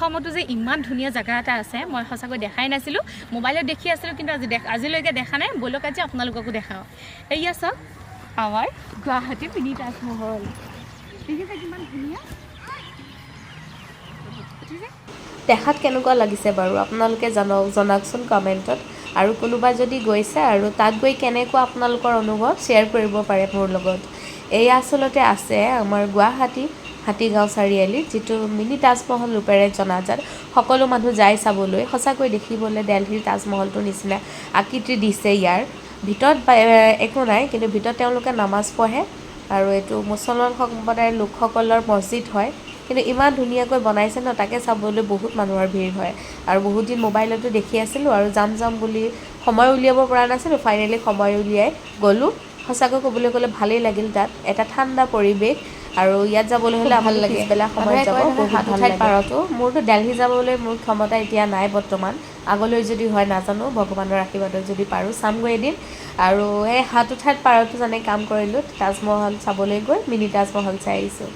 অসমতো যে ইমান ধুনীয়া জায়গা এটা আছে মই সঁচাকৈ দেখাই নাছিলোঁ মোবাইলত দেখি আছিলোঁ কিন্তু আজিলৈকে দেখা নাই বলক আজি আপোনালোককো দেখাওঁ এয়া চাওক আমাৰ গুৱাহাটী মিনি তাজমহল দেখিছে কিমান ধুনীয়া দেখাত কেনেকুৱা লাগিছে বাৰু আপোনালোকে জনাওকচোন কমেণ্টত আৰু কোনোবা যদি গৈছে আৰু তাত গৈ কেনেকুৱা আপোনালোকৰ অনুভৱ শ্বেয়াৰ কৰিব পাৰে মোৰ লগত এয়া আচলতে আছে আমাৰ গুৱাহাটী হাতীগাঁও চাৰিআলিত যিটো মিনি তাজমহল ৰূপেৰে জনাজাত সকলো মানুহ যায় চাবলৈ সঁচাকৈ দেখিবলৈ দিল্লীৰ তাজমহলটোৰ নিচিনা আকৃতি দিছে ইয়াৰ ভিতৰত একো নাই কিন্তু ভিতৰত তেওঁলোকে নামাজ পঢ়ে আৰু এইটো মুছলমান সম্প্ৰদায়ৰ লোকসকলৰ মছজিদ হয় কিন্তু ইমান ধুনীয়াকৈ বনাইছে ন তাকে চাবলৈ বহুত মানুহৰ ভিৰ হয় আৰু বহুত দিন মোবাইলতো দেখি আছিলোঁ আৰু যাম বুলি সময় উলিয়াব পৰা নাছিলোঁ ফাইনেলি সময় উলিয়াই গ'লোঁ সঁচাকৈ ক'বলৈ গ'লে ভালেই লাগিল তাত এটা ঠাণ্ডা পৰিৱেশ আৰু ইয়াত যাবলৈ হ'লে ভাল লাগে পিছবেলা সময়ত যাব বহুত ভাল লাগে পাৰতো মোৰতো দিল্লী যাবলৈ মোৰ ক্ষমতা এতিয়া নাই বৰ্তমান আগলৈ যদি হয় নাজানো ভগৱানৰ আশীৰ্বাদত যদি পাৰোঁ চামগৈ এদিন আৰু এই হাত উঠাত পাৰতো জানে কাম কৰিলোঁ তাজমহল চাবলৈ গৈ মিনি তাজমহল চাই আহিছোঁ